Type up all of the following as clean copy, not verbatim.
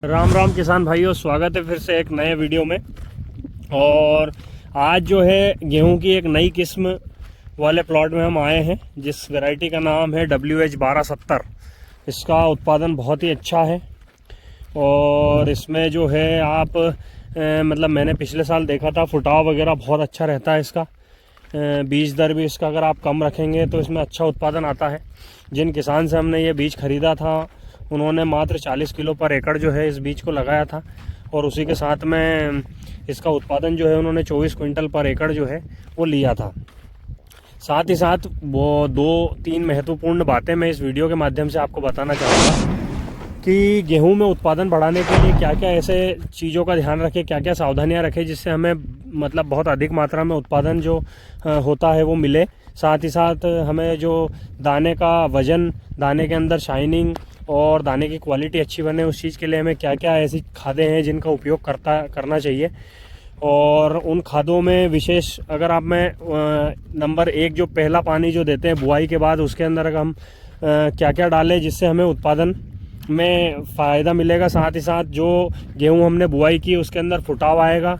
राम राम किसान भाइयों, स्वागत है फिर से एक नए वीडियो में। और आज जो है गेहूं की एक नई किस्म वाले प्लॉट में हम आए हैं, जिस वैरायटी का नाम है WH1270। इसका उत्पादन बहुत ही अच्छा है और इसमें जो है आप मतलब मैंने पिछले साल देखा था, फुटाव वगैरह बहुत अच्छा रहता है इसका। बीज दर भी इसका अगर आप कम रखेंगे तो इसमें अच्छा उत्पादन आता है। जिन किसान से हमने ये बीज ख़रीदा था उन्होंने मात्र 40 किलो पर एकड़ जो है इस बीज को लगाया था, और उसी के साथ में इसका उत्पादन जो है उन्होंने 24 क्विंटल पर एकड़ जो है वो लिया था। साथ ही साथ वो 2-3 महत्वपूर्ण बातें मैं इस वीडियो के माध्यम से आपको बताना चाहूँगा कि गेहूं में उत्पादन बढ़ाने के लिए क्या क्या ऐसे चीज़ों का ध्यान रखें, क्या क्या सावधानियां रखें, जिससे हमें मतलब बहुत अधिक मात्रा में उत्पादन जो होता है वो मिले। साथ ही साथ हमें जो दाने का वज़न, दाने के अंदर शाइनिंग और दाने की क्वालिटी अच्छी बने, उस चीज़ के लिए हमें क्या क्या ऐसी खादें हैं जिनका उपयोग करना चाहिए। और उन खादों में विशेष अगर आप मैं नंबर 1 जो पहला पानी जो देते हैं बुआई के बाद, उसके अंदर अगर हम क्या क्या डालें जिससे हमें उत्पादन में फ़ायदा मिलेगा। साथ ही साथ जो गेहूं हमने बुआई की उसके अंदर फुटाव आएगा,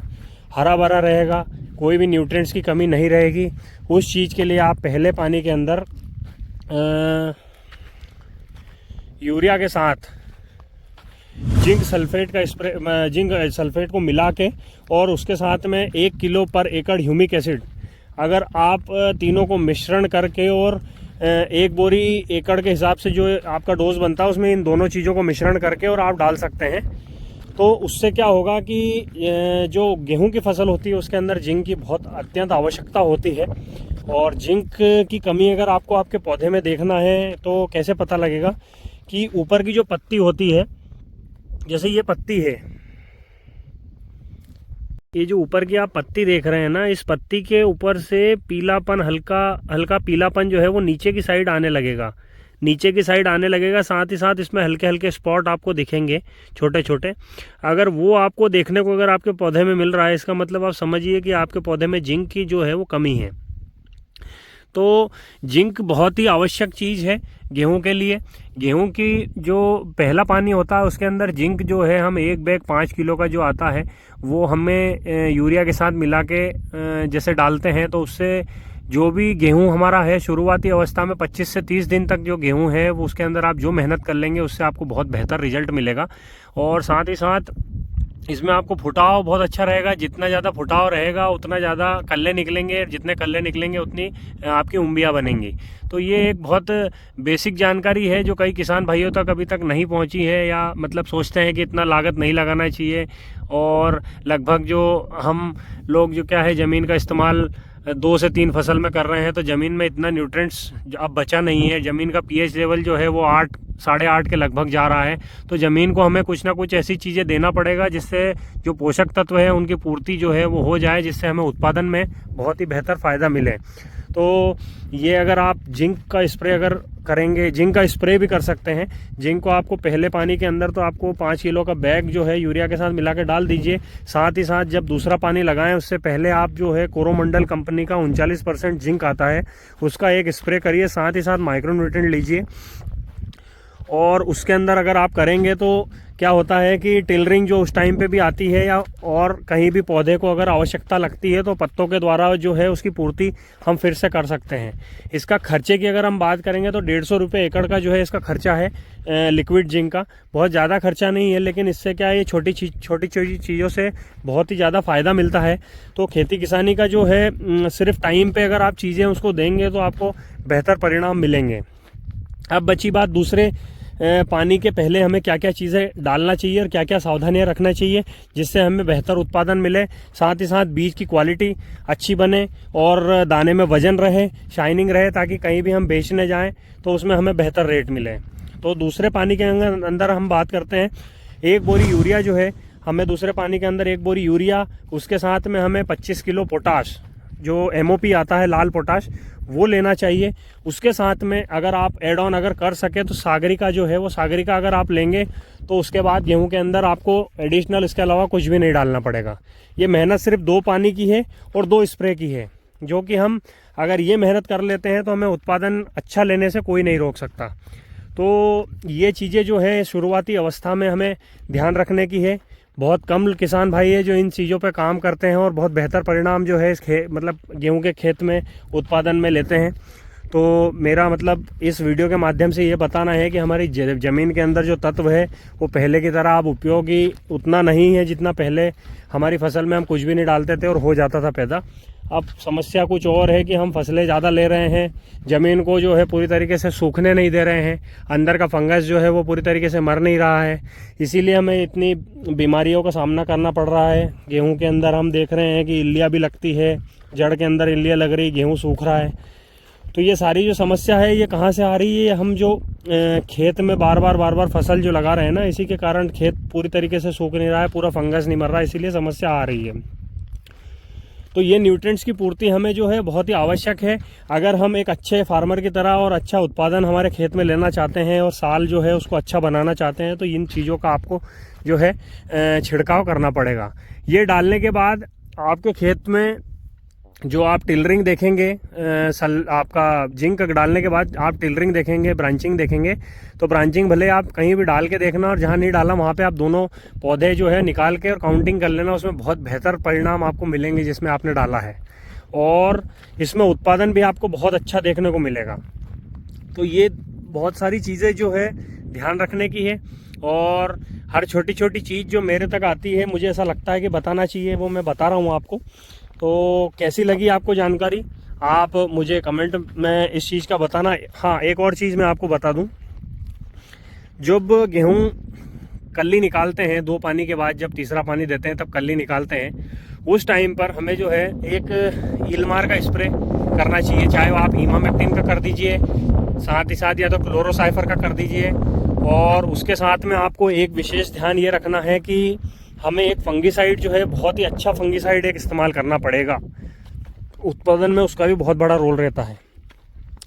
हरा भरा रहेगा, कोई भी न्यूट्रिएंट्स की कमी नहीं रहेगी। उस चीज़ के लिए आप पहले पानी के अंदर यूरिया के साथ जिंक सल्फेट का स्प्रे, जिंक सल्फेट को मिला के, और उसके साथ में 1 किलो पर एकड़ ह्यूमिक एसिड, अगर आप तीनों को मिश्रण करके और 1 बोरी एकड़ के हिसाब से जो आपका डोज बनता है उसमें इन दोनों चीज़ों को मिश्रण करके और आप डाल सकते हैं। तो उससे क्या होगा कि जो गेहूं की फसल होती है उसके अंदर जिंक की बहुत अत्यंत आवश्यकता होती है। और जिंक की कमी अगर आपको आपके पौधे में देखना है तो कैसे पता लगेगा कि ऊपर की जो पत्ती होती है, जैसे ये पत्ती है, ये जो ऊपर की आप पत्ती देख रहे हैं ना, इस पत्ती के ऊपर से पीलापन, हल्का हल्का पीलापन जो है वो नीचे की साइड आने लगेगा, नीचे की साइड आने लगेगा। साथ ही साथ इसमें हल्के हल्के स्पॉट आपको दिखेंगे, छोटे छोटे। अगर वो आपको देखने को अगर आपके पौधे में मिल रहा है, इसका मतलब आप समझिए कि आपके पौधे में जिंक की जो है वो कमी है। तो जिंक बहुत ही आवश्यक चीज़ है गेहूं के लिए। गेहूं की जो पहला पानी होता है उसके अंदर जिंक जो है, हम 1 बैग 5 किलो का जो आता है वो हमें यूरिया के साथ मिला के जैसे डालते हैं, तो उससे जो भी गेहूं हमारा है शुरुआती अवस्था में 25 से 30 दिन तक जो गेहूं है वो उसके अंदर आप जो मेहनत कर लेंगे उससे आपको बहुत बेहतर रिजल्ट मिलेगा। और साथ ही साथ इसमें आपको फुटाव बहुत अच्छा रहेगा। जितना ज़्यादा फुटाव रहेगा उतना ज़्यादा कल्ले निकलेंगे, जितने कल्ले निकलेंगे उतनी आपकी उम्बियाँ बनेंगी। तो ये एक बहुत बेसिक जानकारी है जो कई किसान भाइयों तक अभी तक नहीं पहुंची है, या मतलब सोचते हैं कि इतना लागत नहीं लगाना चाहिए। और लगभग जो हम लोग जो क्या है ज़मीन का इस्तेमाल 2 से 3 फसल में कर रहे हैं, तो ज़मीन में इतना न्यूट्रिएंट्स अब बचा नहीं है। ज़मीन का pH लेवल जो है वो 8, 8.5 के लगभग जा रहा है। तो ज़मीन को हमें कुछ ना कुछ ऐसी चीज़ें देना पड़ेगा जिससे जो पोषक तत्व है उनकी पूर्ति जो है वो हो जाए, जिससे हमें उत्पादन में बहुत ही बेहतर फ़ायदा मिले। तो ये अगर आप जिंक का स्प्रे अगर करेंगे, जिंक का स्प्रे भी कर सकते हैं। जिंक को आपको पहले पानी के अंदर तो आपको 5 किलो का बैग जो है यूरिया के साथ मिला के डाल दीजिए। साथ ही साथ जब दूसरा पानी लगाएं उससे पहले आप जो है कोरोमंडल कंपनी का 39% जिंक आता है उसका एक स्प्रे करिए। साथ ही साथ माइक्रोन्यूट्रिएंट लीजिए। और उसके अंदर अगर आप करेंगे तो क्या होता है कि टिलरिंग जो उस टाइम पे भी आती है, या और कहीं भी पौधे को अगर आवश्यकता लगती है तो पत्तों के द्वारा जो है उसकी पूर्ति हम फिर से कर सकते हैं। इसका खर्चे की अगर हम बात करेंगे तो 150 रुपये एकड़ का जो है इसका खर्चा है लिक्विड जिंक का। बहुत ज़्यादा खर्चा नहीं है, लेकिन इससे क्या है, ये छोटी चीज़ों से बहुत ही ज़्यादा फ़ायदा मिलता है। तो खेती किसानी का जो है सिर्फ टाइम पे अगर आप चीज़ें उसको देंगे तो आपको बेहतर परिणाम मिलेंगे। अब बची बात दूसरे पानी के पहले हमें क्या क्या चीज़ें डालना चाहिए और क्या क्या सावधानियां रखना चाहिए जिससे हमें बेहतर उत्पादन मिले। साथ ही साथ बीज की क्वालिटी अच्छी बने और दाने में वजन रहे, शाइनिंग रहे, ताकि कहीं भी हम बेचने जाएं तो उसमें हमें बेहतर रेट मिले। तो दूसरे पानी के अंदर हम बात करते हैं, 1 बोरी यूरिया जो है हमें दूसरे पानी के अंदर 1 बोरी यूरिया, उसके साथ में हमें 25 किलो पोटाश, जो MOP आता है लाल पोटाश, वो लेना चाहिए। उसके साथ में अगर आप एड ऑन अगर कर सके तो सागरिका जो है वो सागरिका अगर आप लेंगे तो उसके बाद गेहूं के अंदर आपको एडिशनल इसके अलावा कुछ भी नहीं डालना पड़ेगा। ये मेहनत सिर्फ 2 पानी की है और 2 स्प्रे की है, जो कि हम अगर ये मेहनत कर लेते हैं तो हमें उत्पादन अच्छा लेने से कोई नहीं रोक सकता। तो ये चीज़ें जो है शुरुआती अवस्था में हमें ध्यान रखने की है। बहुत कम किसान भाई है जो इन चीज़ों पे काम करते हैं और बहुत बेहतर परिणाम जो है इस मतलब गेहूं के खेत में उत्पादन में लेते हैं। तो मेरा मतलब इस वीडियो के माध्यम से ये बताना है कि हमारी ज़मीन के अंदर जो तत्व है वो पहले की तरह अब उपयोगी उतना नहीं है जितना पहले हमारी फसल में हम कुछ भी नहीं डालते थे और हो जाता था पैदा। अब समस्या कुछ और है कि हम फसलें ज़्यादा ले रहे हैं, ज़मीन को जो है पूरी तरीके से सूखने नहीं दे रहे हैं, अंदर का फंगस जो है वो पूरी तरीके से मर नहीं रहा है, इसीलिए हमें इतनी बीमारियों का सामना करना पड़ रहा है। गेहूं के अंदर हम देख रहे हैं कि इल्लियाँ भी लगती है, जड़ के अंदर इल्लियाँ लग रही, गेहूँ सूख रहा है। तो ये सारी जो समस्या है ये कहाँ से आ रही है? हम जो खेत में बार बार फसल जो लगा रहे हैं ना, इसी के कारण खेत पूरी तरीके से सूख नहीं रहा है, पूरा फंगस नहीं मर रहा है, इसीलिए समस्या आ रही है। तो ये न्यूट्रिएंट्स की पूर्ति हमें जो है बहुत ही आवश्यक है। अगर हम एक अच्छे फार्मर की तरह और अच्छा उत्पादन हमारे खेत में लेना चाहते हैं और साल जो है उसको अच्छा बनाना चाहते हैं, तो इन चीज़ों का आपको जो है छिड़काव करना पड़ेगा। ये डालने के बाद आपके खेत में जो आप टिलरिंग देखेंगे, आपका जिंक डालने के बाद आप टिलरिंग देखेंगे, ब्रांचिंग देखेंगे। तो ब्रांचिंग भले आप कहीं भी डाल के देखना और जहाँ नहीं डाला वहाँ पे आप दोनों पौधे जो है निकाल के और काउंटिंग कर लेना, उसमें बहुत बेहतर परिणाम आपको मिलेंगे जिसमें आपने डाला है, और इसमें उत्पादन भी आपको बहुत अच्छा देखने को मिलेगा। तो ये बहुत सारी चीज़ें जो है ध्यान रखने की है, और हर छोटी छोटी चीज़ जो मेरे तक आती है मुझे ऐसा लगता है कि बताना चाहिए, वो मैं बता रहा हूँ आपको। तो कैसी लगी आपको जानकारी, आप मुझे कमेंट में इस चीज़ का बताना। हाँ, एक और चीज़ मैं आपको बता दूं, जब गेहूं कल्ली निकालते हैं 2 पानी के बाद, जब तीसरा पानी देते हैं तब कल्ली निकालते हैं, उस टाइम पर हमें जो है एक इल्मार का स्प्रे करना चाहिए। चाहे वो आप इमामेक्टिन का कर दीजिए, साथ ही साथ या तो क्लोरोसाइफर का कर दीजिए। और उसके साथ में आपको एक विशेष ध्यान ये रखना है कि हमें एक फंगीसाइड जो है, बहुत ही अच्छा फंगीसाइड एक इस्तेमाल करना पड़ेगा। उत्पादन में उसका भी बहुत बड़ा रोल रहता है।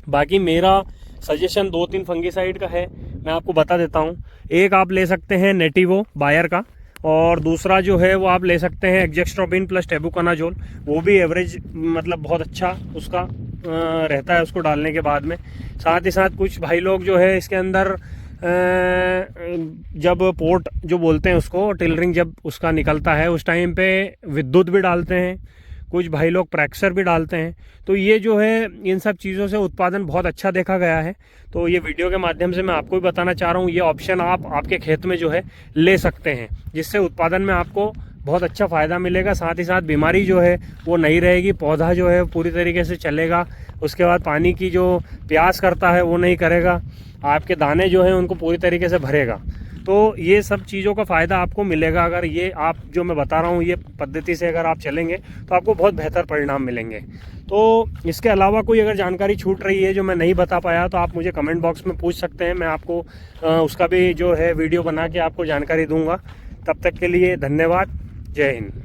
बाकी मेरा सजेशन 2-3 फंगीसाइड का है, मैं आपको बता देता हूँ। एक आप ले सकते हैं नेटिवो बायर का, और दूसरा जो है वो आप ले सकते हैं एग्जेक्स्ट्रोबिन प्लस टेबुकोनाजोल। वो भी एवरेज मतलब बहुत अच्छा उसका रहता है उसको डालने के बाद में। साथ ही साथ कुछ भाई लोग जो है इसके अंदर जब पोर्ट जो बोलते हैं उसको, टिलरिंग जब उसका निकलता है उस टाइम पे विद्युत भी डालते हैं, कुछ भाई लोग प्रैक्सर भी डालते हैं। तो ये जो है इन सब चीज़ों से उत्पादन बहुत अच्छा देखा गया है। तो ये वीडियो के माध्यम से मैं आपको भी बताना चाह रहा हूँ, ये ऑप्शन आप आपके खेत में जो है ले सकते हैं, जिससे उत्पादन में आपको बहुत अच्छा फ़ायदा मिलेगा। साथ ही साथ बीमारी जो है वो नहीं रहेगी, पौधा जो है पूरी तरीके से चलेगा। उसके बाद पानी की जो प्यास करता है वो नहीं करेगा, आपके दाने जो हैं उनको पूरी तरीके से भरेगा। तो ये सब चीज़ों का फ़ायदा आपको मिलेगा अगर ये आप जो मैं बता रहा हूँ ये पद्धति से अगर आप चलेंगे तो आपको बहुत बेहतर परिणाम मिलेंगे। तो इसके अलावा कोई अगर जानकारी छूट रही है जो मैं नहीं बता पाया तो आप मुझे कमेंट बॉक्स में पूछ सकते हैं, मैं आपको उसका भी जो है वीडियो बना के आपको जानकारी दूंगा। तब तक के लिए धन्यवाद, जय हिंद।